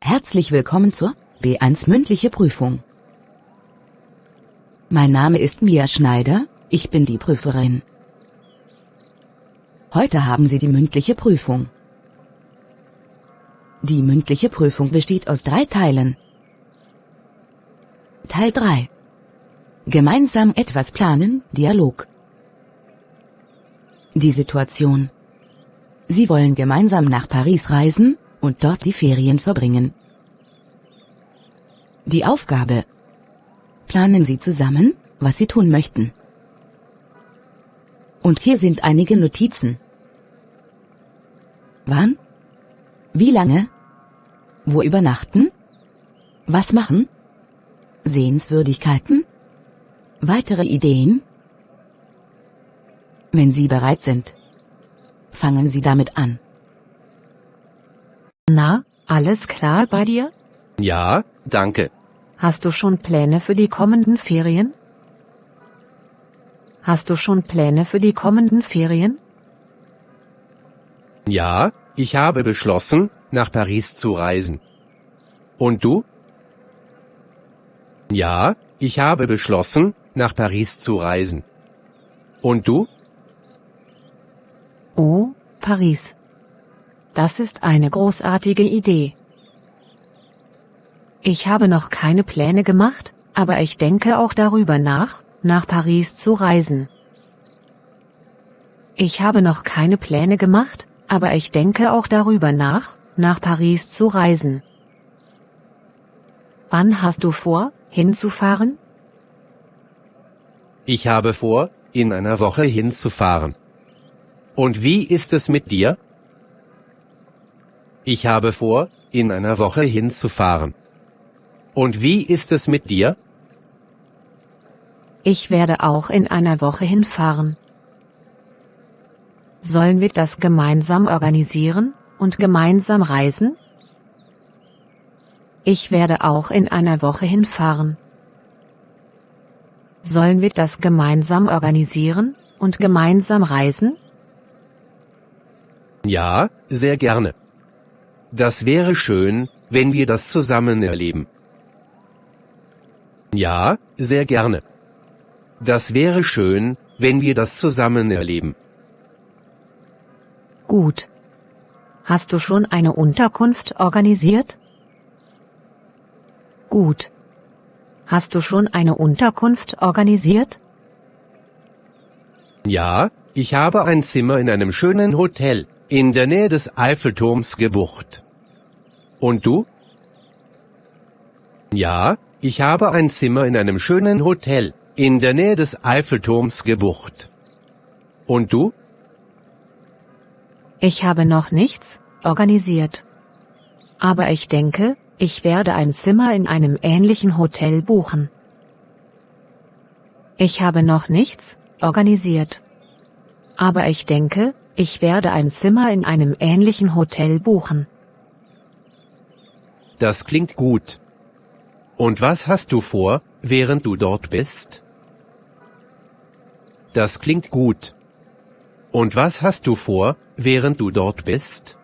Herzlich willkommen zur B1 mündliche Prüfung. Mein Name ist Mia Schneider, ich bin die Prüferin. Heute haben Sie die mündliche Prüfung. Die mündliche Prüfung besteht aus 3 Teilen. Teil 3. Gemeinsam etwas planen, Dialog. Die Situation. Sie wollen gemeinsam nach Paris reisen und dort die Ferien verbringen. Die Aufgabe. Planen Sie zusammen, was Sie tun möchten. Und hier sind einige Notizen. Wann? Wie lange? Wo übernachten? Was machen? Sehenswürdigkeiten? Weitere Ideen? Wenn Sie bereit sind, fangen Sie damit an. Na, alles klar bei dir? Ja, danke. Hast du schon Pläne für die kommenden Ferien? Hast du schon Pläne für die kommenden Ferien? Ja, ich habe beschlossen, nach Paris zu reisen. Und du? Ja, ich habe beschlossen, nach Paris zu reisen. Und du? Oh, Paris. Das ist eine großartige Idee. Ich habe noch keine Pläne gemacht, aber ich denke auch darüber nach Paris zu reisen. Ich habe noch keine Pläne gemacht, aber ich denke auch darüber nach Paris zu reisen. Wann hast du vor, hinzufahren? Ich habe vor, in einer Woche hinzufahren. Und wie ist es mit dir? Ich habe vor, in einer Woche hinzufahren. Und wie ist es mit dir? Ich werde auch in einer Woche hinfahren. Sollen wir das gemeinsam organisieren und gemeinsam reisen? Ich werde auch in einer Woche hinfahren. Sollen wir das gemeinsam organisieren und gemeinsam reisen? Ja, sehr gerne. Das wäre schön, wenn wir das zusammen erleben. Ja, sehr gerne. Das wäre schön, wenn wir das zusammen erleben. Gut. Hast du schon eine Unterkunft organisiert? Gut. Hast du schon eine Unterkunft organisiert? Ja, ich habe ein Zimmer in einem schönen Hotel, in der Nähe des Eiffelturms gebucht. Und du? Ja, ich habe ein Zimmer in einem schönen Hotel, in der Nähe des Eiffelturms gebucht. Und du? Ich habe noch nichts organisiert. Aber ich denke, ich werde ein Zimmer in einem ähnlichen Hotel buchen. Ich habe noch nichts organisiert. Aber ich denke, ich werde ein Zimmer in einem ähnlichen Hotel buchen. Das klingt gut. Und was hast du vor, während du dort bist? Das klingt gut. Und was hast du vor, während du dort bist?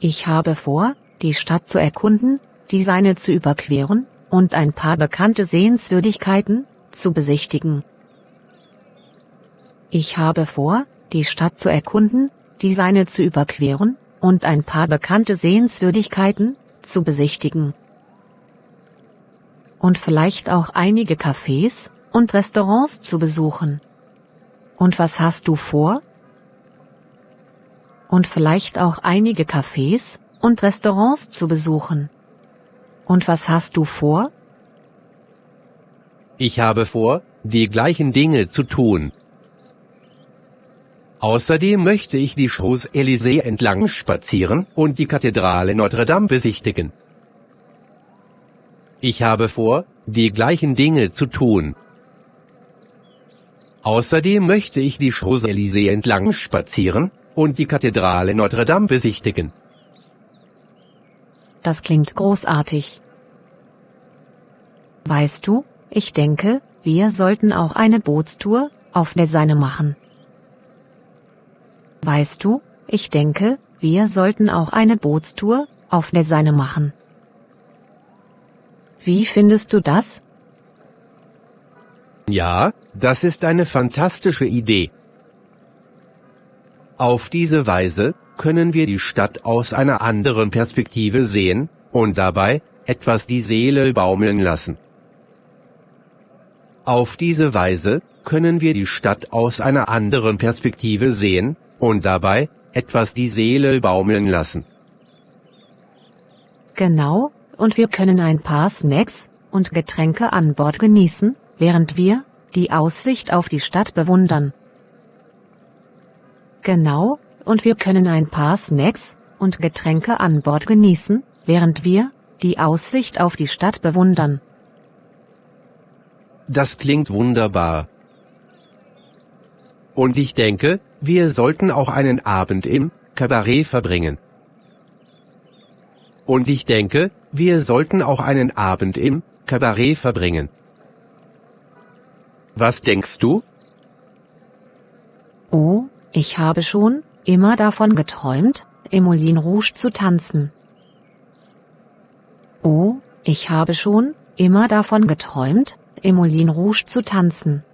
Ich habe vor, die Stadt zu erkunden, die Seine zu überqueren und ein paar bekannte Sehenswürdigkeiten zu besichtigen. Ich habe vor, die Stadt zu erkunden, die Seine zu überqueren und ein paar bekannte Sehenswürdigkeiten zu besichtigen. Und vielleicht auch einige Cafés und Restaurants zu besuchen. Und was hast du vor? Und vielleicht auch einige Cafés und Restaurants zu besuchen. Und was hast du vor? Ich habe vor, die gleichen Dinge zu tun. Außerdem möchte ich die Champs-Élysées entlang spazieren und die Kathedrale Notre Dame besichtigen. Ich habe vor, die gleichen Dinge zu tun. Außerdem möchte ich die Champs-Élysées entlang spazieren und die Kathedrale Notre Dame besichtigen. Das klingt großartig. Weißt du, ich denke, wir sollten auch eine Bootstour auf der Seine machen. Weißt du, ich denke, wir sollten auch eine Bootstour auf der Seine machen. Wie findest du das? Ja, das ist eine fantastische Idee. Auf diese Weise können wir die Stadt aus einer anderen Perspektive sehen und dabei etwas die Seele baumeln lassen. Auf diese Weise können wir die Stadt aus einer anderen Perspektive sehen und dabei etwas die Seele baumeln lassen. Genau, und wir können ein paar Snacks und Getränke an Bord genießen, während wir die Aussicht auf die Stadt bewundern. Genau, und wir können ein paar Snacks und Getränke an Bord genießen, während wir die Aussicht auf die Stadt bewundern. Das klingt wunderbar. Und ich denke, wir sollten auch einen Abend im Kabarett verbringen. Und ich denke, wir sollten auch einen Abend im Kabarett verbringen. Was denkst du? Oh, ich habe schon immer davon geträumt, im Moulin Rouge zu tanzen. Oh, ich habe schon immer davon geträumt, im Moulin Rouge zu tanzen.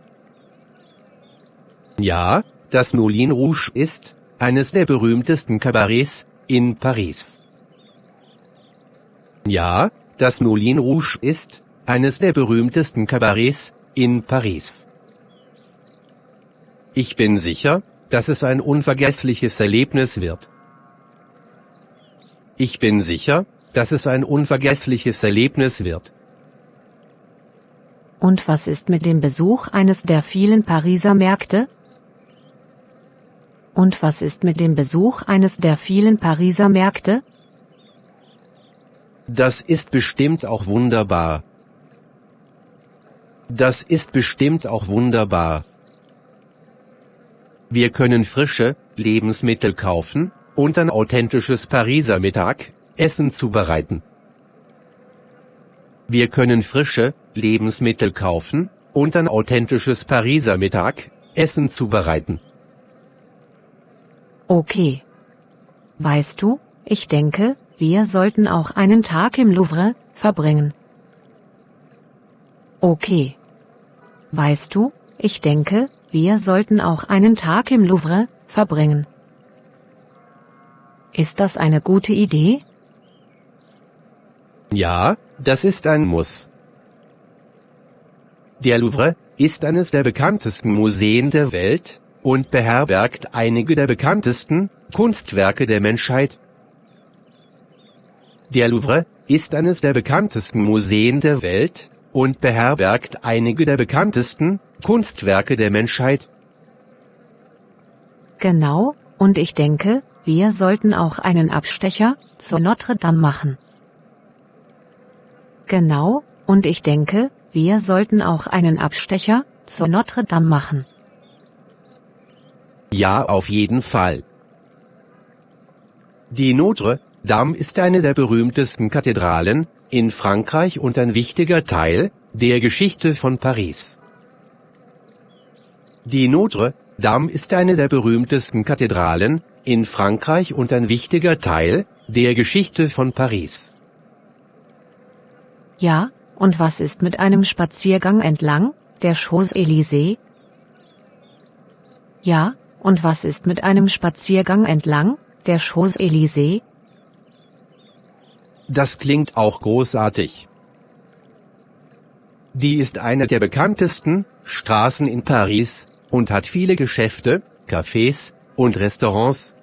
Ja, das Moulin Rouge ist eines der berühmtesten Kabarets in Paris. Ja, das Moulin Rouge ist eines der berühmtesten Kabarets in Paris. Ich bin sicher, dass es ein unvergessliches Erlebnis wird. Ich bin sicher, dass es ein unvergessliches Erlebnis wird. Und was ist mit dem Besuch eines der vielen Pariser Märkte? Und was ist mit dem Besuch eines der vielen Pariser Märkte? Das ist bestimmt auch wunderbar. Das ist bestimmt auch wunderbar. Wir können frische Lebensmittel kaufen und ein authentisches Pariser Mittagessen zubereiten. Wir können frische Lebensmittel kaufen und ein authentisches Pariser Mittagessen zubereiten. Okay. Weißt du, ich denke, wir sollten auch einen Tag im Louvre verbringen. Okay. Weißt du, ich denke, wir sollten auch einen Tag im Louvre verbringen. Ist das eine gute Idee? Ja, das ist ein Muss. Der Louvre ist eines der bekanntesten Museen der Welt und beherbergt einige der bekanntesten Kunstwerke der Menschheit. Der Louvre ist eines der bekanntesten Museen der Welt und beherbergt einige der bekanntesten Kunstwerke der Menschheit. Genau, und ich denke, wir sollten auch einen Abstecher zur Notre Dame machen. Genau, und ich denke, wir sollten auch einen Abstecher zur Notre Dame machen. Ja, auf jeden Fall. Die Notre Dame ist eine der berühmtesten Kathedralen in Frankreich und ein wichtiger Teil der Geschichte von Paris. Die Notre Dame ist eine der berühmtesten Kathedralen in Frankreich und ein wichtiger Teil der Geschichte von Paris. Ja, und was ist mit einem Spaziergang entlang der Champs-Élysées? Ja, und was ist mit einem Spaziergang entlang der Champs-Élysées? Das klingt auch großartig. Die ist eine der bekanntesten Straßen in Paris und hat viele Geschäfte, Cafés und Restaurants.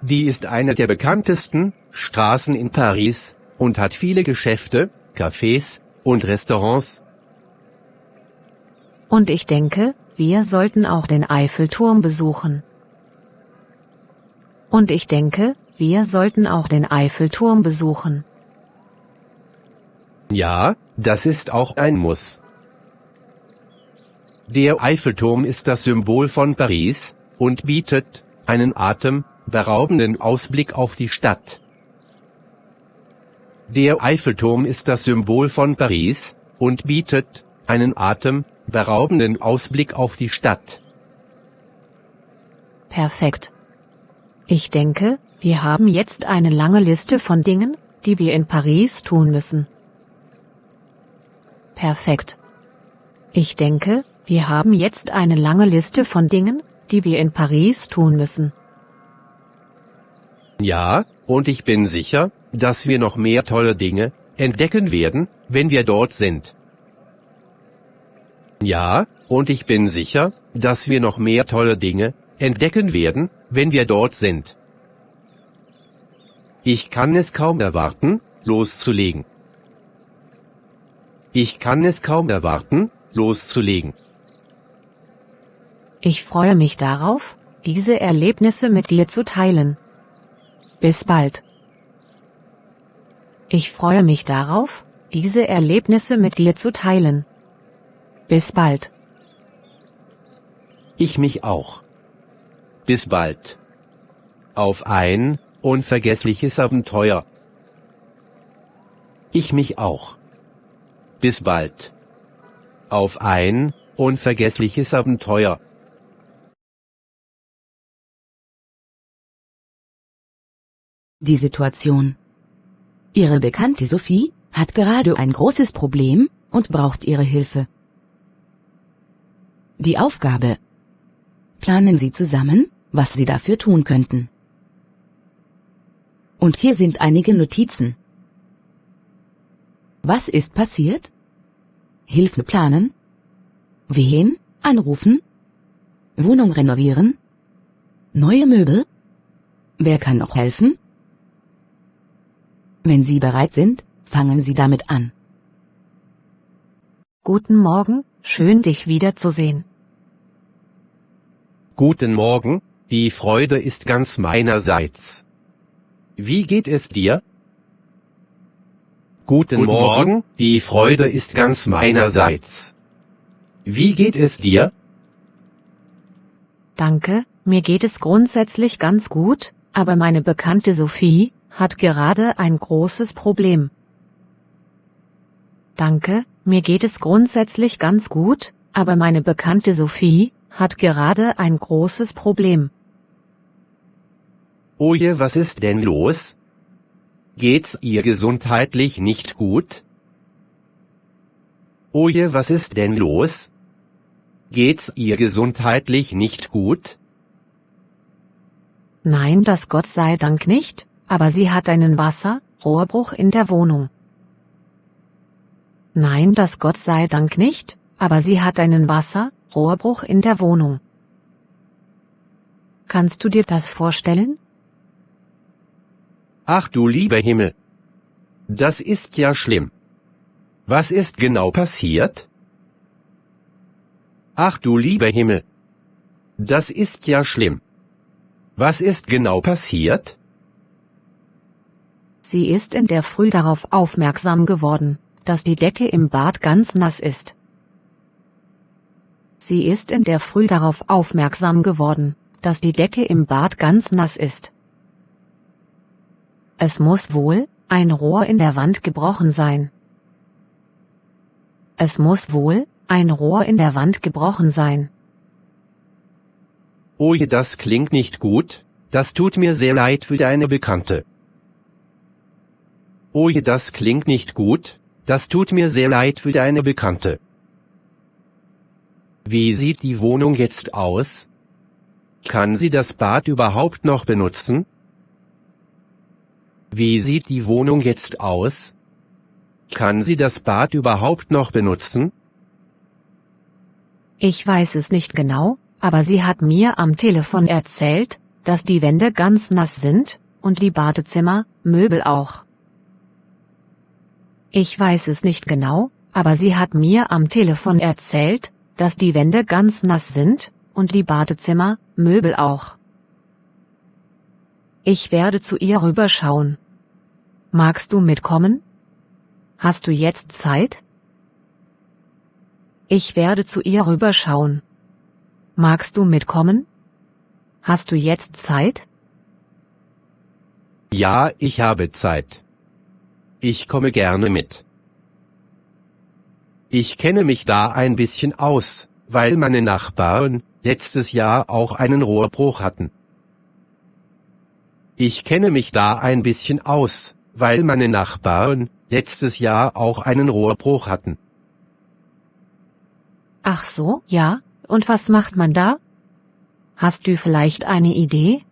Die ist eine der bekanntesten Straßen in Paris und hat viele Geschäfte, Cafés und Restaurants. Und ich denke, wir sollten auch den Eiffelturm besuchen. Und ich denke, wir sollten auch den Eiffelturm besuchen. Ja, das ist auch ein Muss. Der Eiffelturm ist das Symbol von Paris und bietet einen atemberaubenden Ausblick auf die Stadt. Der Eiffelturm ist das Symbol von Paris und bietet einen atemberaubenden Ausblick auf die Stadt. Perfekt. Ich denke, wir haben jetzt eine lange Liste von Dingen, die wir in Paris tun müssen. Perfekt. Ich denke, wir haben jetzt eine lange Liste von Dingen, die wir in Paris tun müssen. Ja, und ich bin sicher, dass wir noch mehr tolle Dinge entdecken werden, wenn wir dort sind. Ja, und ich bin sicher, dass wir noch mehr tolle Dinge entdecken werden, wenn wir dort sind. Ich kann es kaum erwarten, loszulegen. Ich kann es kaum erwarten, loszulegen. Ich freue mich darauf, diese Erlebnisse mit dir zu teilen. Bis bald. Ich freue mich darauf, diese Erlebnisse mit dir zu teilen. Bis bald. Ich mich auch. Bis bald. Auf ein unvergessliches Abenteuer. Ich mich auch. Bis bald. Auf ein unvergessliches Abenteuer. Die Situation. Ihre Bekannte Sophie hat gerade ein großes Problem und braucht Ihre Hilfe. Die Aufgabe. Planen Sie zusammen, was Sie dafür tun könnten. Und hier sind einige Notizen. Was ist passiert? Hilfe planen? Wen anrufen? Wohnung renovieren? Neue Möbel? Wer kann noch helfen? Wenn Sie bereit sind, fangen Sie damit an. Guten Morgen, schön dich wiederzusehen. Guten Morgen, die Freude ist ganz meinerseits. Wie geht es dir? Guten Morgen, die Freude ist ganz meinerseits. Wie geht es dir? Danke, mir geht es grundsätzlich ganz gut, aber meine Bekannte Sophie hat gerade ein großes Problem. Danke, mir geht es grundsätzlich ganz gut, aber meine Bekannte Sophie hat gerade ein großes Problem. Oje, was ist denn los? Geht's ihr gesundheitlich nicht gut? Oje, was ist denn los? Geht's ihr gesundheitlich nicht gut? Nein, das Gott sei Dank nicht, aber sie hat einen Wasserrohrbruch in der Wohnung. Nein, das Gott sei Dank nicht, aber sie hat einen Wasserrohrbruch in der Wohnung. Kannst du dir das vorstellen? Ach du lieber Himmel. Das ist ja schlimm. Was ist genau passiert? Ach du lieber Himmel. Das ist ja schlimm. Was ist genau passiert? Sie ist in der Früh darauf aufmerksam geworden, dass die Decke im Bad ganz nass ist. Sie ist in der Früh darauf aufmerksam geworden, dass die Decke im Bad ganz nass ist. Es muss wohl ein Rohr in der Wand gebrochen sein. Es muss wohl ein Rohr in der Wand gebrochen sein. Oje, das klingt nicht gut, das tut mir sehr leid für deine Bekannte. Oje, das klingt nicht gut, das tut mir sehr leid für deine Bekannte. Wie sieht die Wohnung jetzt aus? Kann sie das Bad überhaupt noch benutzen? Wie sieht die Wohnung jetzt aus? Kann sie das Bad überhaupt noch benutzen? Ich weiß es nicht genau, aber sie hat mir am Telefon erzählt, dass die Wände ganz nass sind, und die Badezimmermöbel auch. Ich weiß es nicht genau, aber sie hat mir am Telefon erzählt, dass die Wände ganz nass sind, und die Badezimmermöbel auch. Ich werde zu ihr rüberschauen. Magst du mitkommen? Hast du jetzt Zeit? Ich werde zu ihr rüberschauen. Magst du mitkommen? Hast du jetzt Zeit? Ja, ich habe Zeit. Ich komme gerne mit. Ich kenne mich da ein bisschen aus, weil meine Nachbarn letztes Jahr auch einen Rohrbruch hatten. Ich kenne mich da ein bisschen aus, weil meine Nachbarn letztes Jahr auch einen Rohrbruch hatten. Ach so, ja, und was macht man da? Hast du vielleicht eine Idee?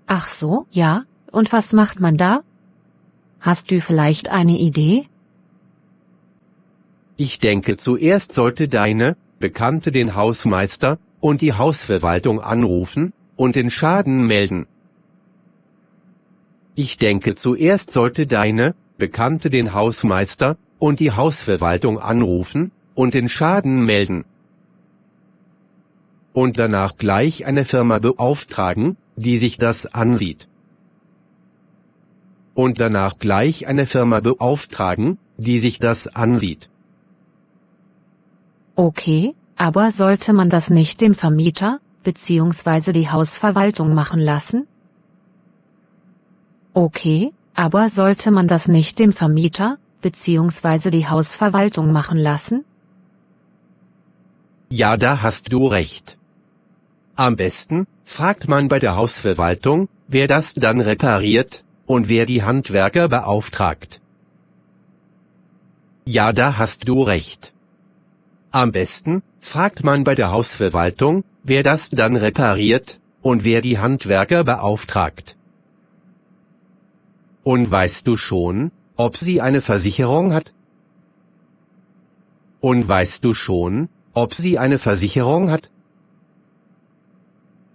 Ach so, ja, und was macht man da? Hast du vielleicht eine Idee? Ich denke, zuerst sollte deine Bekannte den Hausmeister und die Hausverwaltung anrufen und den Schaden melden. Ich denke, zuerst sollte deine Bekannte den Hausmeister und die Hausverwaltung anrufen und den Schaden melden. Und danach gleich eine Firma beauftragen, die sich das ansieht. Und danach gleich eine Firma beauftragen, die sich das ansieht. Okay, aber sollte man das nicht dem Vermieter bzw. die Hausverwaltung machen lassen? Okay, aber sollte man das nicht dem Vermieter bzw. die Hausverwaltung machen lassen? Ja, da hast du recht. Am besten fragt man bei der Hausverwaltung, wer das dann repariert und wer die Handwerker beauftragt. Ja, da hast du recht. Am besten fragt man bei der Hausverwaltung, wer das dann repariert und wer die Handwerker beauftragt. Und weißt du schon, ob sie eine Versicherung hat? Und weißt du schon, ob sie eine Versicherung hat?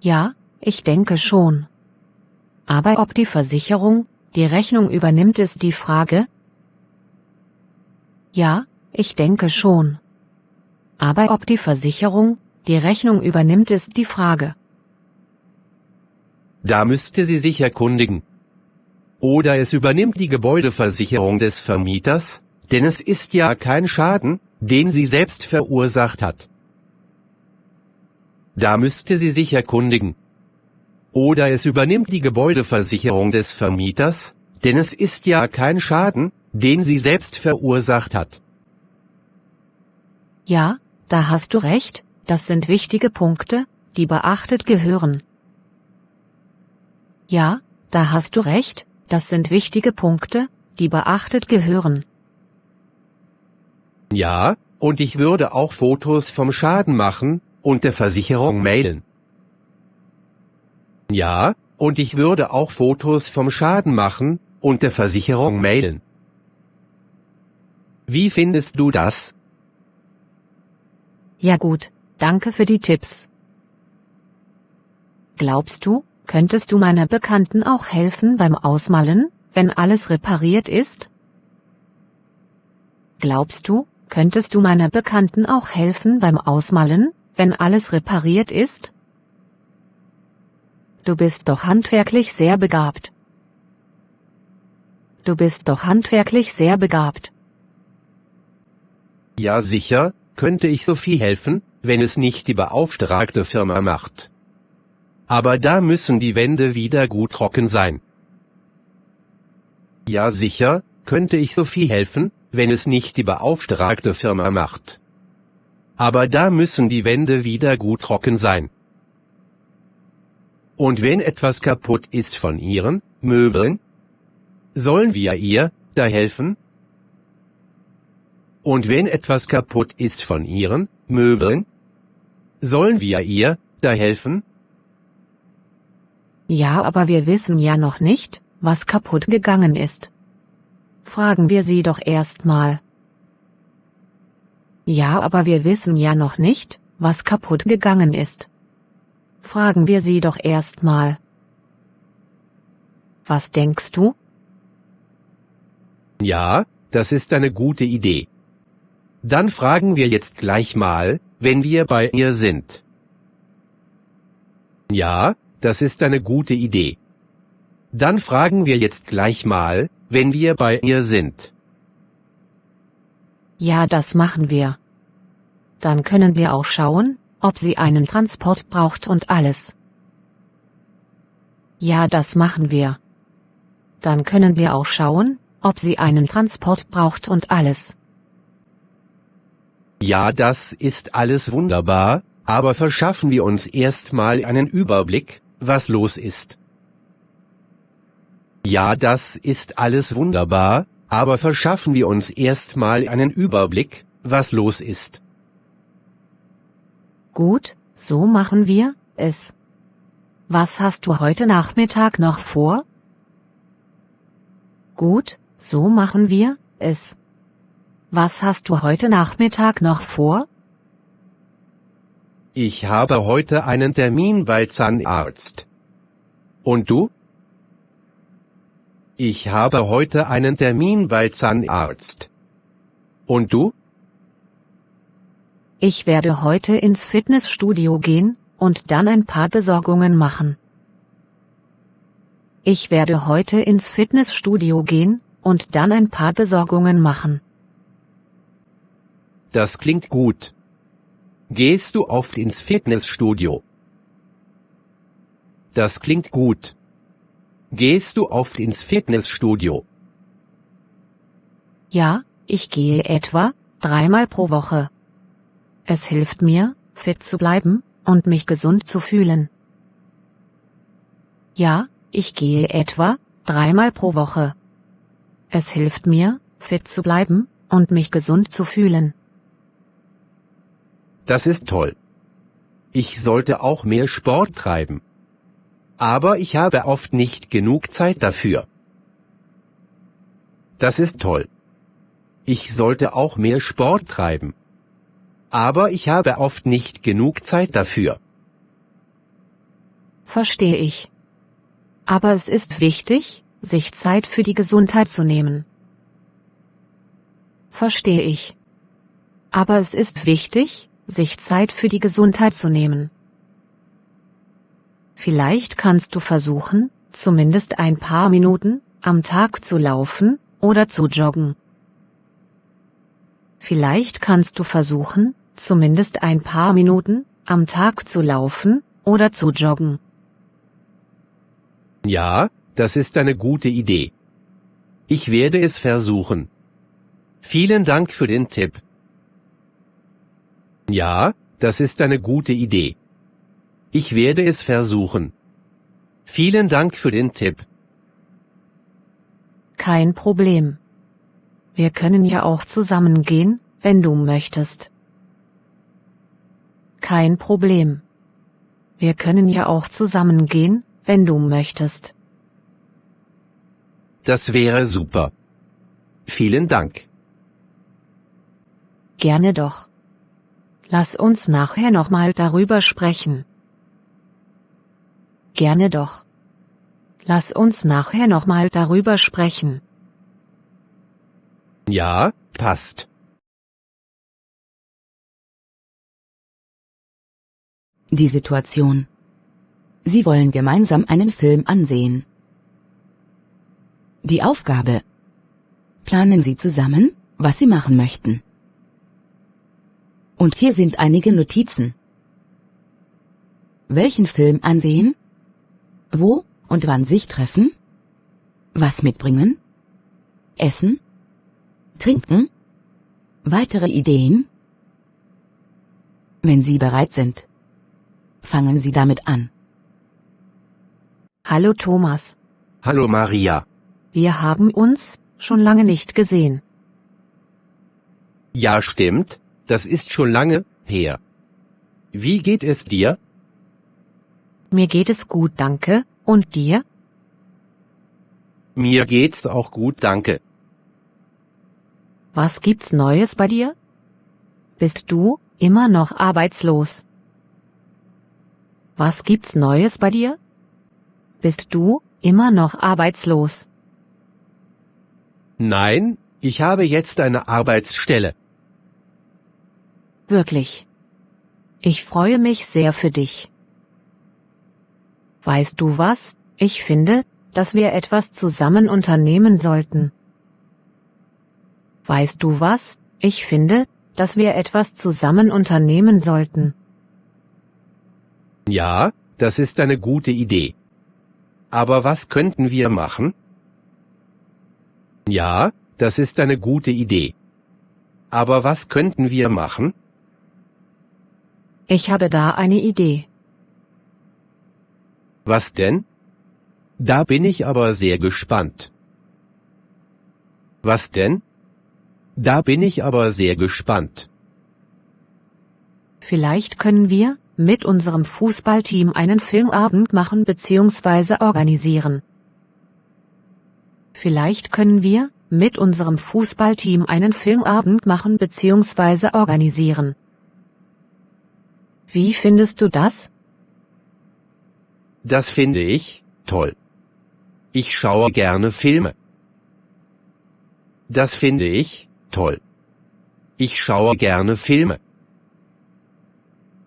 Ja, ich denke schon. Aber ob die Versicherung die Rechnung übernimmt, ist die Frage. Ja, ich denke schon. Aber ob die Versicherung die Rechnung übernimmt, ist die Frage. Da müsste sie sich erkundigen. Oder es übernimmt die Gebäudeversicherung des Vermieters, denn es ist ja kein Schaden, den sie selbst verursacht hat. Da müsste sie sich erkundigen. Oder es übernimmt die Gebäudeversicherung des Vermieters, denn es ist ja kein Schaden, den sie selbst verursacht hat. Ja, da hast du recht, das sind wichtige Punkte, die beachtet gehören. Ja, da hast du recht, das sind wichtige Punkte, die beachtet gehören. Ja, und ich würde auch Fotos vom Schaden machen und der Versicherung mailen. Ja, und ich würde auch Fotos vom Schaden machen und der Versicherung mailen. Wie findest du das? Ja gut, danke für die Tipps. Glaubst du, könntest du meiner Bekannten auch helfen beim Ausmalen, wenn alles repariert ist? Glaubst du, könntest du meiner Bekannten auch helfen beim Ausmalen, wenn alles repariert ist? Du bist doch handwerklich sehr begabt. Du bist doch handwerklich sehr begabt. Ja sicher, könnte ich Sophie helfen, wenn es nicht die beauftragte Firma macht. Aber da müssen die Wände wieder gut trocken sein. Ja sicher, könnte ich Sophie helfen, wenn es nicht die beauftragte Firma macht. Aber da müssen die Wände wieder gut trocken sein. Und wenn etwas kaputt ist von ihren Möbeln, sollen wir ihr da helfen? Und wenn etwas kaputt ist von ihren Möbeln, sollen wir ihr da helfen? Ja, aber wir wissen ja noch nicht, was kaputt gegangen ist. Fragen wir sie doch erst mal. Ja, aber wir wissen ja noch nicht, was kaputt gegangen ist. Fragen wir sie doch erst mal. Was denkst du? Ja, das ist eine gute Idee. Dann fragen wir jetzt gleich mal, wenn wir bei ihr sind. Ja, das ist eine gute Idee. Dann fragen wir jetzt gleich mal, wenn wir bei ihr sind. Ja, das machen wir. Dann können wir auch schauen, ob sie einen Transport braucht und alles. Ja, das machen wir. Dann können wir auch schauen, ob sie einen Transport braucht und alles. Ja, das ist alles wunderbar, aber verschaffen wir uns erstmal einen Überblick, was los ist. Ja, das ist alles wunderbar, aber verschaffen wir uns erstmal einen Überblick, was los ist. Gut, so machen wir es. Was hast du heute Nachmittag noch vor? Gut, so machen wir es. Was hast du heute Nachmittag noch vor? Ich habe heute einen Termin bei Zahnarzt. Und du? Ich habe heute einen Termin bei Zahnarzt. Und du? Ich werde heute ins Fitnessstudio gehen und dann ein paar Besorgungen machen. Ich werde heute ins Fitnessstudio gehen und dann ein paar Besorgungen machen. Das klingt gut. Gehst du oft ins Fitnessstudio? Das klingt gut. Gehst du oft ins Fitnessstudio? Ja, ich gehe etwa 3-mal pro Woche. Es hilft mir, fit zu bleiben und mich gesund zu fühlen. Ja, ich gehe etwa 3-mal pro Woche. Es hilft mir, fit zu bleiben und mich gesund zu fühlen. Das ist toll. Ich sollte auch mehr Sport treiben. Aber ich habe oft nicht genug Zeit dafür. Das ist toll. Ich sollte auch mehr Sport treiben. Aber ich habe oft nicht genug Zeit dafür. Verstehe ich. Aber es ist wichtig, sich Zeit für die Gesundheit zu nehmen. Verstehe ich. Aber es ist wichtig, sich Zeit für die Gesundheit zu nehmen. Vielleicht kannst du versuchen, zumindest ein paar Minuten am Tag zu laufen oder zu joggen. Vielleicht kannst du versuchen, zumindest ein paar Minuten am Tag zu laufen oder zu joggen. Ja, das ist eine gute Idee. Ich werde es versuchen. Vielen Dank für den Tipp. Ja, das ist eine gute Idee. Ich werde es versuchen. Vielen Dank für den Tipp. Kein Problem. Wir können ja auch zusammen gehen, wenn du möchtest. Kein Problem. Wir können ja auch zusammen gehen, wenn du möchtest. Das wäre super. Vielen Dank. Gerne doch. Lass uns nachher nochmal darüber sprechen. Gerne doch. Lass uns nachher nochmal darüber sprechen. Ja, passt. Die Situation. Sie wollen gemeinsam einen Film ansehen. Die Aufgabe. Planen Sie zusammen, was Sie machen möchten. Und hier sind einige Notizen. Welchen Film ansehen? Wo und wann sich treffen? Was mitbringen? Essen? Trinken? Weitere Ideen? Wenn Sie bereit sind, fangen Sie damit an. Hallo Thomas. Hallo Maria. Wir haben uns schon lange nicht gesehen. Ja, stimmt, das ist schon lange her. Wie geht es dir? Mir geht es gut, danke. Und dir? Mir geht's auch gut, danke. Was gibt's Neues bei dir? Bist du immer noch arbeitslos? Was gibt's Neues bei dir? Bist du immer noch arbeitslos? Nein, ich habe jetzt eine Arbeitsstelle. Wirklich. Ich freue mich sehr für dich. Weißt du was? Ich finde, dass wir etwas zusammen unternehmen sollten. Weißt du was? Ich finde, dass wir etwas zusammen unternehmen sollten. Ja, das ist eine gute Idee. Aber was könnten wir machen? Ja, das ist eine gute Idee. Aber was könnten wir machen? Ich habe da eine Idee. Was denn? Da bin ich aber sehr gespannt. Was denn? Da bin ich aber sehr gespannt. Vielleicht können wir mit unserem Fußballteam einen Filmabend machen bzw. organisieren. Vielleicht können wir mit unserem Fußballteam einen Filmabend machen bzw. organisieren. Wie findest du das? Das finde ich toll. Ich schaue gerne Filme. Das finde ich toll. Ich schaue gerne Filme.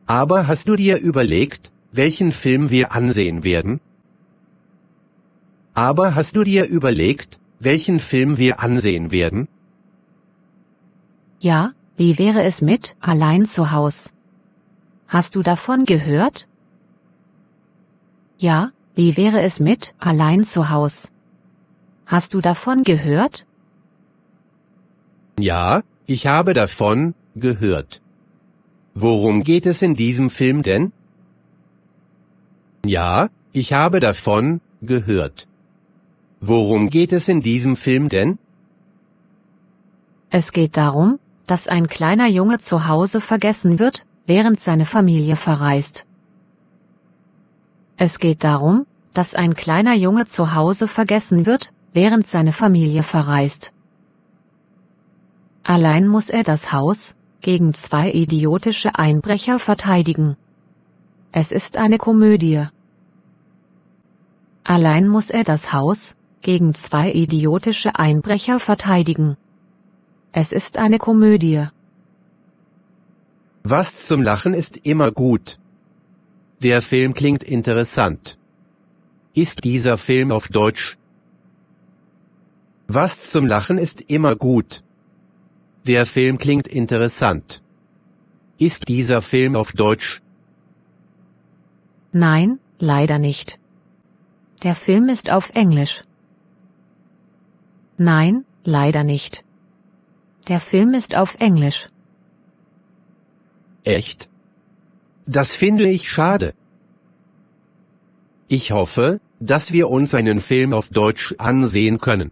Aber hast du dir überlegt, welchen Film wir ansehen werden? Aber hast du dir überlegt, welchen Film wir ansehen werden? Ja, wie wäre es mit Allein zu Haus? Hast du davon gehört? Ja, wie wäre es mit Allein zu Haus? Hast du davon gehört? Ja, ich habe davon gehört. Worum geht es in diesem Film denn? Ja, ich habe davon gehört. Worum geht es in diesem Film denn? Es geht darum, dass ein kleiner Junge zu Hause vergessen wird, während seine Familie verreist. Es geht darum, dass ein kleiner Junge zu Hause vergessen wird, während seine Familie verreist. Allein muss er das Haus gegen 2 idiotische Einbrecher verteidigen. Es ist eine Komödie. Allein muss er das Haus gegen 2 idiotische Einbrecher verteidigen. Es ist eine Komödie. Was zum Lachen ist immer gut. Der Film klingt interessant. Ist dieser Film auf Deutsch? Was zum Lachen ist immer gut. Der Film klingt interessant. Ist dieser Film auf Deutsch? Nein, leider nicht. Der Film ist auf Englisch. Nein, leider nicht. Der Film ist auf Englisch. Echt? Das finde ich schade. Ich hoffe, dass wir uns einen Film auf Deutsch ansehen können.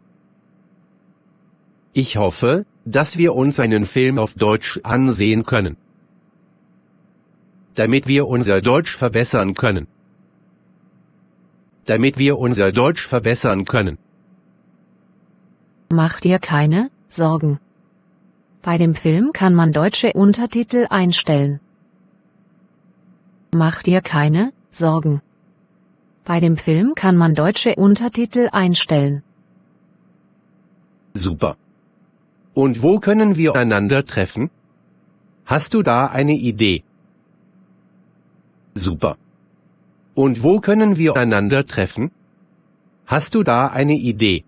Ich hoffe, dass wir uns einen Film auf Deutsch ansehen können. Damit wir unser Deutsch verbessern können. Damit wir unser Deutsch verbessern können. Mach dir keine Sorgen. Bei dem Film kann man deutsche Untertitel einstellen. Mach dir keine Sorgen. Bei dem Film kann man deutsche Untertitel einstellen. Super. Und wo können wir einander treffen? Hast du da eine Idee? Super. Und wo können wir einander treffen? Hast du da eine Idee?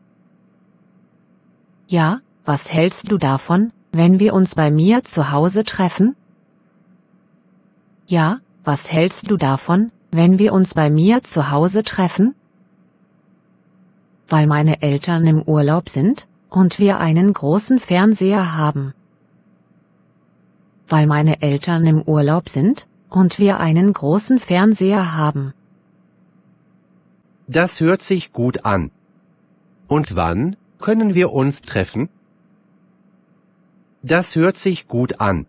Ja, was hältst du davon, wenn wir uns bei mir zu Hause treffen? Ja, was hältst du davon, wenn wir uns bei mir zu Hause treffen? Weil meine Eltern im Urlaub sind und wir einen großen Fernseher haben. Weil meine Eltern im Urlaub sind und wir einen großen Fernseher haben. Das hört sich gut an. Und wann können wir uns treffen? Das hört sich gut an.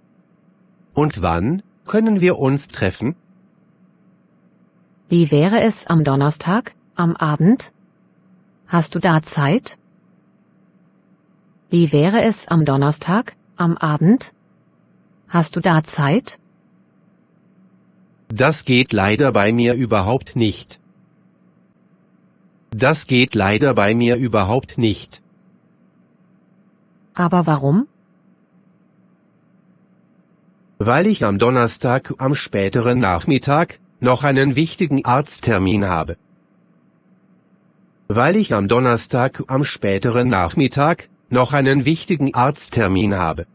Und wann können wir uns treffen? Wie wäre es am Donnerstag, am Abend? Hast du da Zeit? Wie wäre es am Donnerstag, am Abend? Hast du da Zeit? Das geht leider bei mir überhaupt nicht. Das geht leider bei mir überhaupt nicht. Aber warum? Weil ich am Donnerstag am späteren Nachmittag noch einen wichtigen Arzttermin habe. Weil ich am Donnerstag am späteren Nachmittag noch einen wichtigen Arzttermin habe.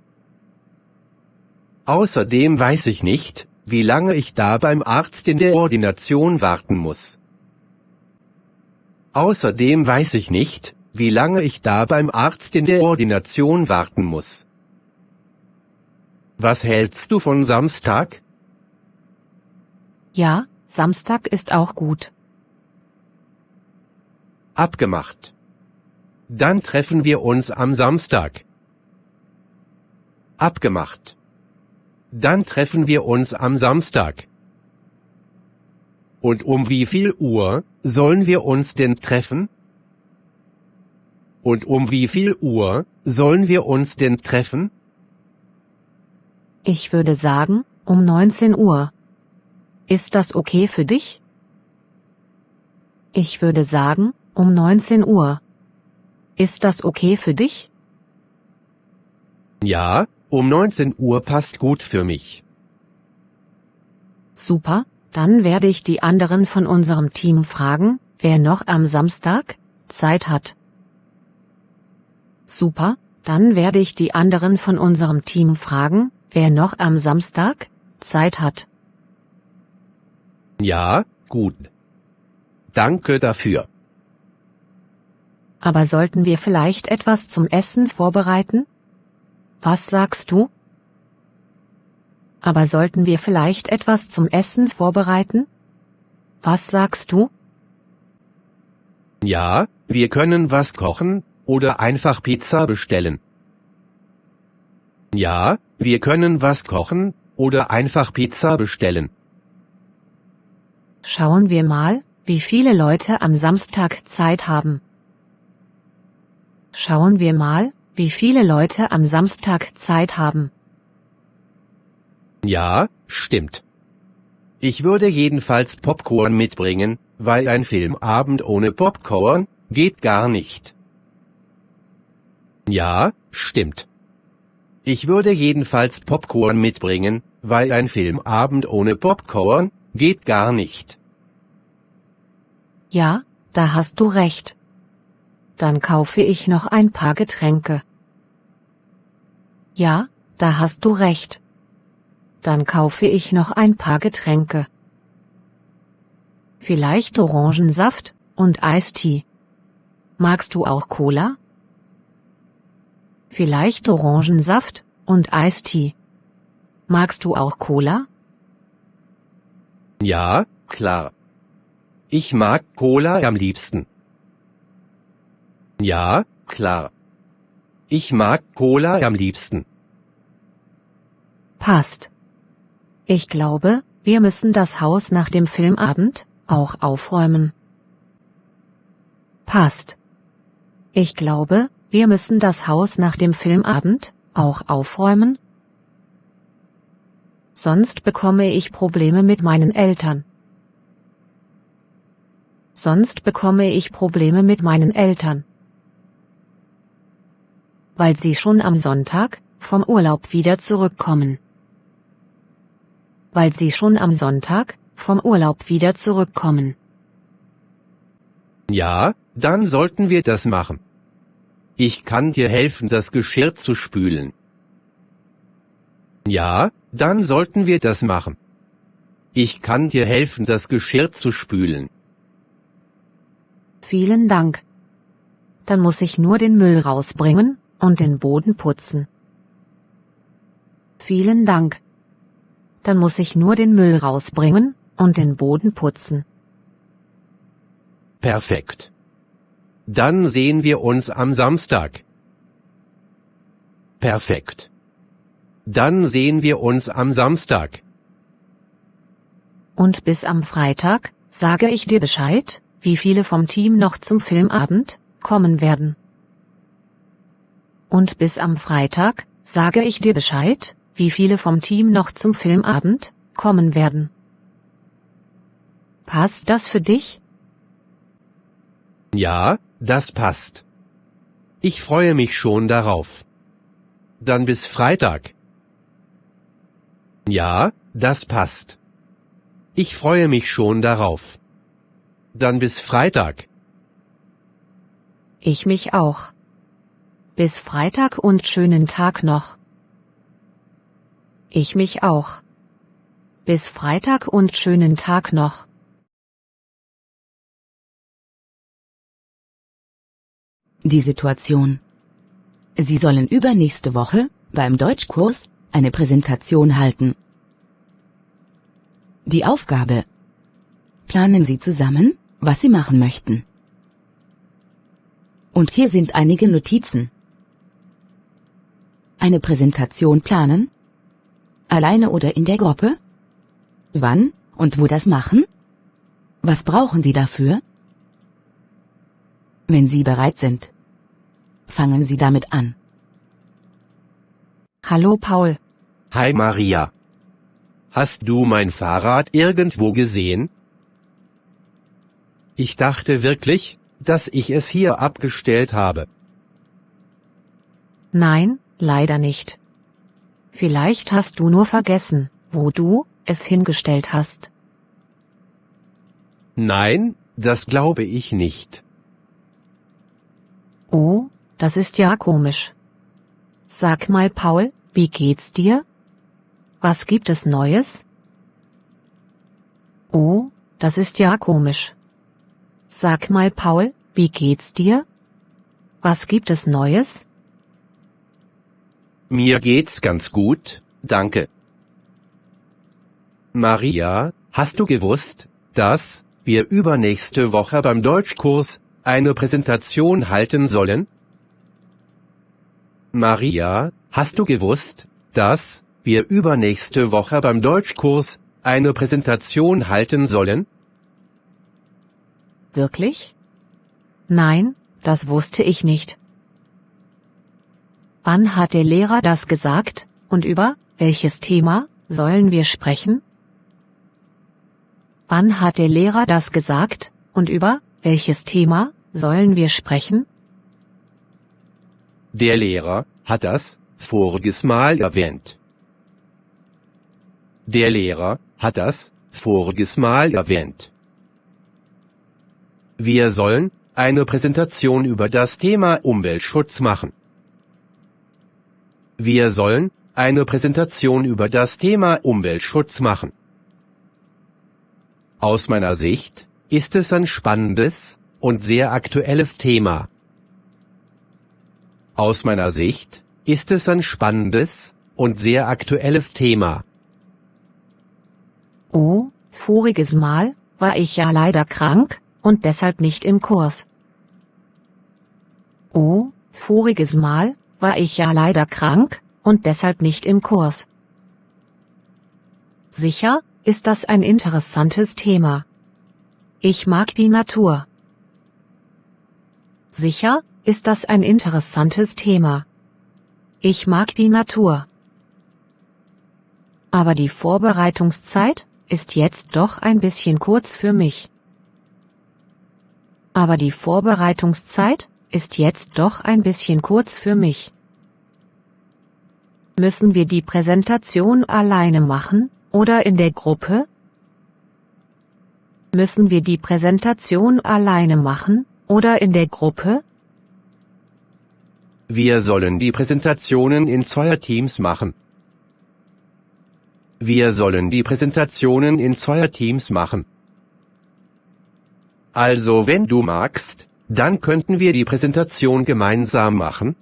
Außerdem weiß ich nicht, wie lange ich da beim Arzt in der Ordination warten muss. Außerdem weiß ich nicht, wie lange ich da beim Arzt in der Ordination warten muss. Was hältst du von Samstag? Ja, Samstag ist auch gut. Abgemacht. Dann treffen wir uns am Samstag. Abgemacht. Dann treffen wir uns am Samstag. Und um wie viel Uhr sollen wir uns denn treffen? Und um wie viel Uhr sollen wir uns denn treffen? Ich würde sagen, um 19 Uhr. Ist das okay für dich? Ich würde sagen, um 19 Uhr. Ist das okay für dich? Ja, um 19 Uhr passt gut für mich. Super, dann werde ich die anderen von unserem Team fragen, wer noch am Samstag Zeit hat. Super, dann werde ich die anderen von unserem Team fragen, wer noch am Samstag Zeit hat. Ja, gut. Danke dafür. Aber sollten wir vielleicht etwas zum Essen vorbereiten? Was sagst du? Aber sollten wir vielleicht etwas zum Essen vorbereiten? Was sagst du? Ja, wir können was kochen oder einfach Pizza bestellen. Ja, wir können was kochen oder einfach Pizza bestellen. Schauen wir mal, wie viele Leute am Samstag Zeit haben. Schauen wir mal, wie viele Leute am Samstag Zeit haben. Ja, stimmt. Ich würde jedenfalls Popcorn mitbringen, weil ein Filmabend ohne Popcorn geht gar nicht. Ja, stimmt. Ich würde jedenfalls Popcorn mitbringen, weil ein Filmabend ohne Popcorn geht gar nicht. Ja, da hast du recht. Dann kaufe ich noch ein paar Getränke. Ja, da hast du recht. Dann kaufe ich noch ein paar Getränke. Vielleicht Orangensaft und Eistee. Magst du auch Cola? Vielleicht Orangensaft und Eistee. Magst du auch Cola? Ja, klar. Ich mag Cola am liebsten. Ja, klar. Ich mag Cola am liebsten. Passt. Ich glaube, wir müssen das Haus nach dem Filmabend auch aufräumen. Passt. Ich glaube, wir müssen das Haus nach dem Filmabend auch aufräumen. Sonst bekomme ich Probleme mit meinen Eltern. Sonst bekomme ich Probleme mit meinen Eltern. Weil sie schon am Sonntag vom Urlaub wieder zurückkommen. Weil sie schon am Sonntag vom Urlaub wieder zurückkommen. Ja, dann sollten wir das machen. Ich kann dir helfen, das Geschirr zu spülen. Ja, dann sollten wir das machen. Ich kann dir helfen, das Geschirr zu spülen. Vielen Dank. Dann muss ich nur den Müll rausbringen und den Boden putzen. Vielen Dank. Dann muss ich nur den Müll rausbringen und den Boden putzen. Perfekt. Dann sehen wir uns am Samstag. Perfekt. Dann sehen wir uns am Samstag. Und bis am Freitag sage ich dir Bescheid, wie viele vom Team noch zum Filmabend kommen werden. Und bis am Freitag sage ich dir Bescheid, wie viele vom Team noch zum Filmabend kommen werden. Passt das für dich? Ja, das passt. Ich freue mich schon darauf. Dann bis Freitag. Ja, das passt. Ich freue mich schon darauf. Dann bis Freitag. Ich mich auch. Bis Freitag und schönen Tag noch. Ich mich auch. Bis Freitag und schönen Tag noch. Die Situation. Sie sollen übernächste Woche beim Deutschkurs eine Präsentation halten. Die Aufgabe. Planen Sie zusammen, was Sie machen möchten. Und hier sind einige Notizen. Eine Präsentation planen? Alleine oder in der Gruppe? Wann und wo das machen? Was brauchen Sie dafür? Wenn Sie bereit sind, fangen Sie damit an. Hallo Paul. Hi Maria. Hast du mein Fahrrad irgendwo gesehen? Ich dachte wirklich, dass ich es hier abgestellt habe. Nein, leider nicht. Vielleicht hast du nur vergessen, wo du es hingestellt hast. Nein, das glaube ich nicht. Oh, das ist ja komisch. Sag mal Paul, wie geht's dir? Was gibt es Neues? Oh, das ist ja komisch. Sag mal Paul, wie geht's dir? Was gibt es Neues? Mir geht's ganz gut, danke. Maria, hast du gewusst, dass wir übernächste Woche beim Deutschkurs eine Präsentation halten sollen? Maria, hast du gewusst, dass wir übernächste Woche beim Deutschkurs eine Präsentation halten sollen? Wirklich? Nein, das wusste ich nicht. Wann hat der Lehrer das gesagt, und über welches Thema sollen wir sprechen? Wann hat der Lehrer das gesagt, und über welches Thema sollen wir sprechen? Der Lehrer hat das voriges Mal erwähnt. Der Lehrer hat das voriges Mal erwähnt. Wir sollen eine Präsentation über das Thema Umweltschutz machen. Wir sollen eine Präsentation über das Thema Umweltschutz machen. Aus meiner Sicht ist es ein spannendes und sehr aktuelles Thema. Aus meiner Sicht ist es ein spannendes und sehr aktuelles Thema. Oh, voriges Mal war ich ja leider krank und deshalb nicht im Kurs. Oh, voriges Mal war ich ja leider krank und deshalb nicht im Kurs. Sicher ist das ein interessantes Thema. Ich mag die Natur. Sicher ist das ein interessantes Thema. Ich mag die Natur. Aber die Vorbereitungszeit ist jetzt doch ein bisschen kurz für mich. Aber die Vorbereitungszeit ist jetzt doch ein bisschen kurz für mich. Müssen wir die Präsentation alleine machen, oder in der Gruppe? Müssen wir die Präsentation alleine machen, oder in der Gruppe? Wir sollen die Präsentationen in Zweierteams machen. Wir sollen die Präsentationen in Zweierteams machen. Also wenn du magst, dann könnten wir die Präsentation gemeinsam machen.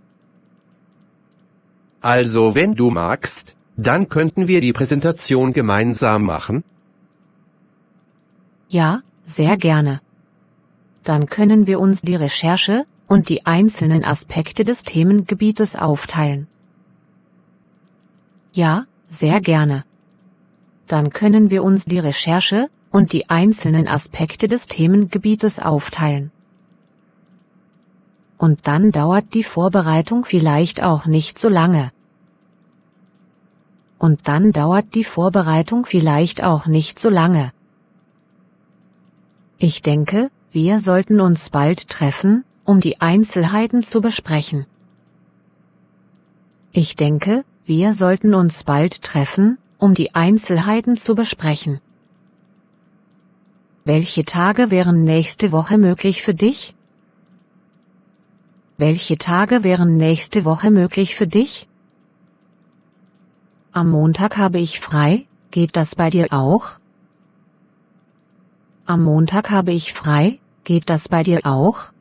Also wenn du magst, dann könnten wir die Präsentation gemeinsam machen. Ja, sehr gerne. Dann können wir uns die Recherche und die einzelnen Aspekte des Themengebietes aufteilen. Ja, sehr gerne. Dann können wir uns die Recherche und die einzelnen Aspekte des Themengebietes aufteilen. Und dann dauert die Vorbereitung vielleicht auch nicht so lange. Und dann dauert die Vorbereitung vielleicht auch nicht so lange. Ich denke, wir sollten uns bald treffen, um die Einzelheiten zu besprechen. Ich denke, wir sollten uns bald treffen, um die Einzelheiten zu besprechen. Welche Tage wären nächste Woche möglich für dich? Welche Tage wären nächste Woche möglich für dich? Am Montag habe ich frei, geht das bei dir auch? Am Montag habe ich frei, geht das bei dir auch?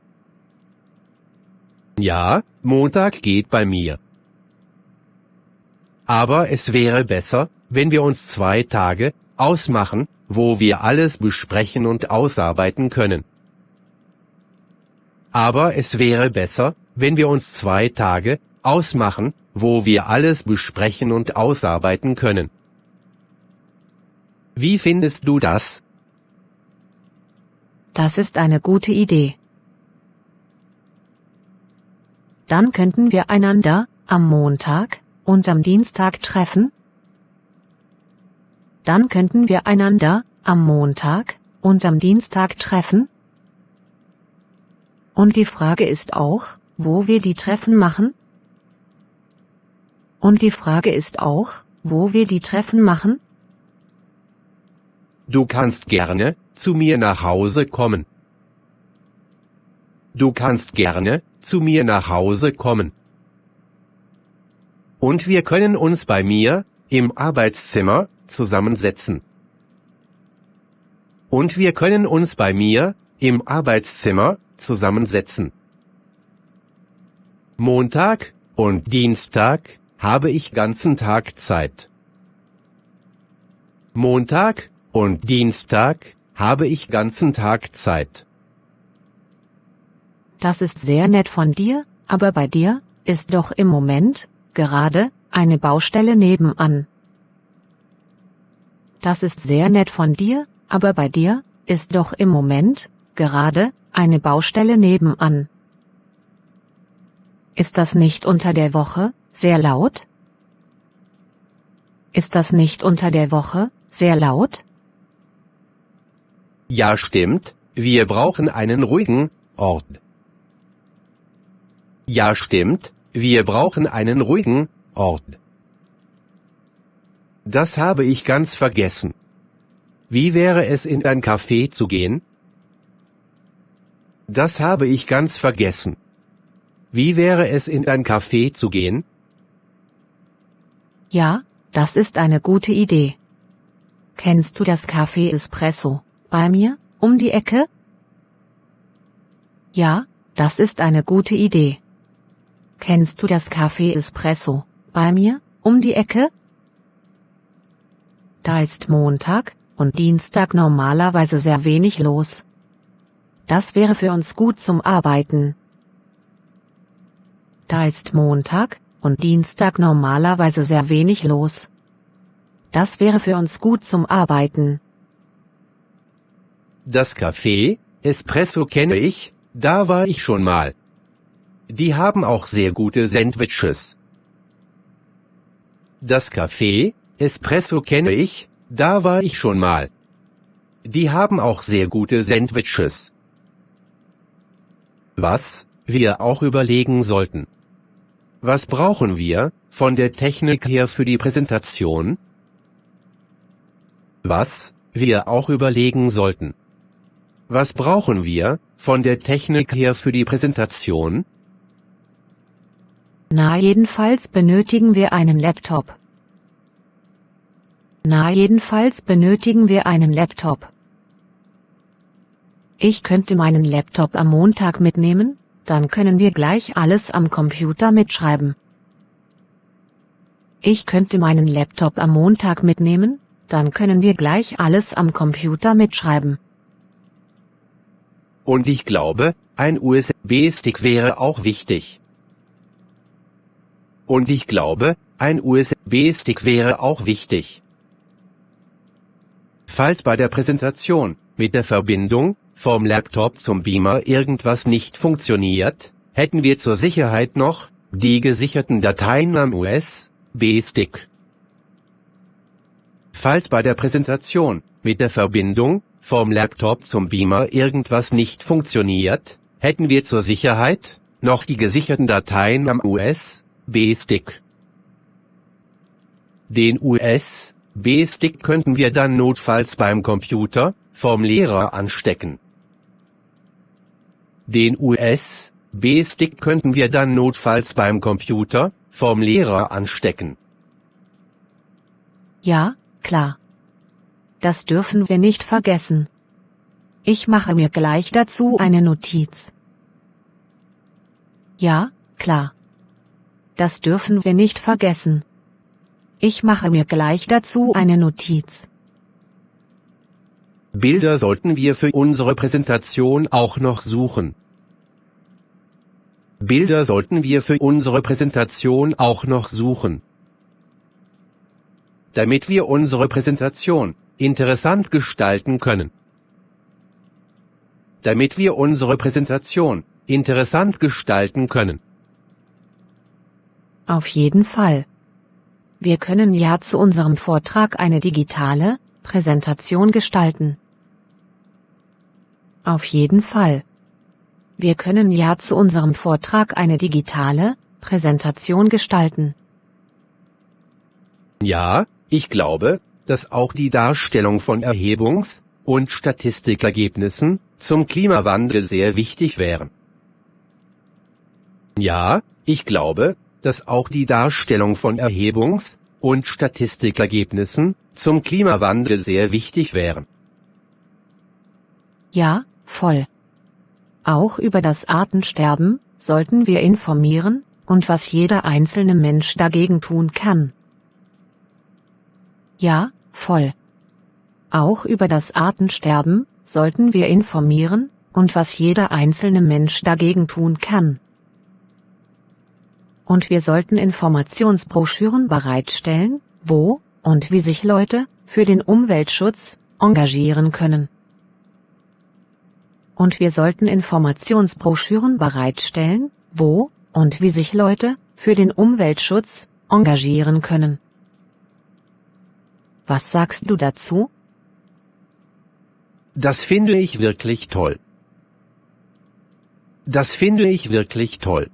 Ja, Montag geht bei mir. Aber es wäre besser, wenn wir uns 2 Tage ausmachen, wo wir alles besprechen und ausarbeiten können. Aber es wäre besser, wenn wir uns 2 Tage ausmachen, wo wir alles besprechen und ausarbeiten können. Wie findest du das? Das ist eine gute Idee. Dann könnten wir einander am Montag und am Dienstag treffen. Dann könnten wir einander am Montag und am Dienstag treffen. Und die Frage ist auch, wo wir die Treffen machen? Und die Frage ist auch, wo wir die Treffen machen? Du kannst gerne zu mir nach Hause kommen. Du kannst gerne zu mir nach Hause kommen. Und wir können uns bei mir im Arbeitszimmer zusammensetzen. Und wir können uns bei mir im Arbeitszimmer zusammensetzen. Montag und Dienstag habe ich ganzen Tag Zeit. Montag und Dienstag habe ich ganzen Tag Zeit. Das ist sehr nett von dir, aber bei dir ist doch im Moment gerade eine Baustelle nebenan. Das ist sehr nett von dir, aber bei dir ist doch im Moment gerade eine Baustelle nebenan. Ist das nicht unter der Woche sehr laut? Ist das nicht unter der Woche sehr laut? Ja, stimmt, wir brauchen einen ruhigen Ort. Ja, stimmt, wir brauchen einen ruhigen Ort. Das habe ich ganz vergessen. Wie wäre es, in ein Café zu gehen? Das habe ich ganz vergessen. Wie wäre es, in ein Café zu gehen? Ja, das ist eine gute Idee. Kennst du das Café Espresso bei mir um die Ecke? Ja, das ist eine gute Idee. Kennst du das Café Espresso bei mir um die Ecke? Da ist Montag und Dienstag normalerweise sehr wenig los. Das wäre für uns gut zum Arbeiten. Da ist Montag und Dienstag normalerweise sehr wenig los. Das wäre für uns gut zum Arbeiten. Das Café Espresso kenne ich, da war ich schon mal. Die haben auch sehr gute Sandwiches. Das Café Espresso kenne ich, da war ich schon mal. Die haben auch sehr gute Sandwiches. Was wir auch überlegen sollten. Was brauchen wir von der Technik her für die Präsentation? Was wir auch überlegen sollten. Was brauchen wir von der Technik her für die Präsentation? Na, jedenfalls benötigen wir einen Laptop. Na, jedenfalls benötigen wir einen Laptop. Ich könnte meinen Laptop am Montag mitnehmen, dann können wir gleich alles am Computer mitschreiben. Ich könnte meinen Laptop am Montag mitnehmen, dann können wir gleich alles am Computer mitschreiben. Und ich glaube, ein USB-Stick wäre auch wichtig. Und ich glaube, ein USB-Stick wäre auch wichtig. Falls bei der Präsentation mit der Verbindung vom Laptop zum Beamer irgendwas nicht funktioniert, hätten wir zur Sicherheit noch die gesicherten Dateien am USB-Stick. Falls bei der Präsentation mit der Verbindung vom Laptop zum Beamer irgendwas nicht funktioniert, hätten wir zur Sicherheit noch die gesicherten Dateien am USB-Stick. Den USB-Stick könnten wir dann notfalls beim Computer vom Lehrer anstecken. Den USB-Stick könnten wir dann notfalls beim Computer vom Lehrer anstecken. Ja, klar. Das dürfen wir nicht vergessen. Ich mache mir gleich dazu eine Notiz. Ja, klar. Das dürfen wir nicht vergessen. Ich mache mir gleich dazu eine Notiz. Bilder sollten wir für unsere Präsentation auch noch suchen. Bilder sollten wir für unsere Präsentation auch noch suchen. Damit wir unsere Präsentation interessant gestalten können. Damit wir unsere Präsentation interessant gestalten können. Auf jeden Fall. Wir können ja zu unserem Vortrag eine digitale Präsentation gestalten. Auf jeden Fall. Wir können ja zu unserem Vortrag eine digitale Präsentation gestalten. Ja, ich glaube, dass auch die Darstellung von Erhebungs- und Statistikergebnissen zum Klimawandel sehr wichtig wären. Ja, ich glaube, dass auch die Darstellung von Erhebungs- und Statistikergebnissen zum Klimawandel sehr wichtig wären. Ja, voll. Auch über das Artensterben sollten wir informieren, und was jeder einzelne Mensch dagegen tun kann. Ja, voll. Auch über das Artensterben sollten wir informieren, und was jeder einzelne Mensch dagegen tun kann. Und wir sollten Informationsbroschüren bereitstellen, wo und wie sich Leute für den Umweltschutz engagieren können. Und wir sollten Informationsbroschüren bereitstellen, wo und wie sich Leute für den Umweltschutz engagieren können. Was sagst du dazu? Das finde ich wirklich toll. Das finde ich wirklich toll.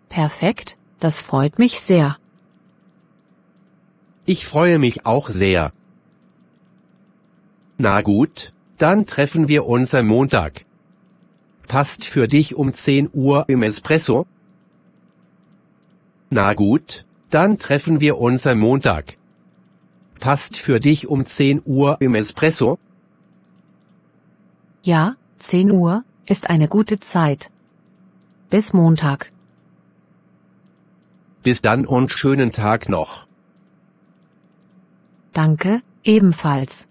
Perfekt, das freut mich sehr. Ich freue mich auch sehr. Na gut, dann treffen wir uns am Montag. Passt für dich um 10 Uhr im Espresso? Na gut, dann treffen wir uns am Montag. Passt für dich um 10 Uhr im Espresso? Ja, 10 Uhr ist eine gute Zeit. Bis Montag. Bis dann und schönen Tag noch. Danke, ebenfalls.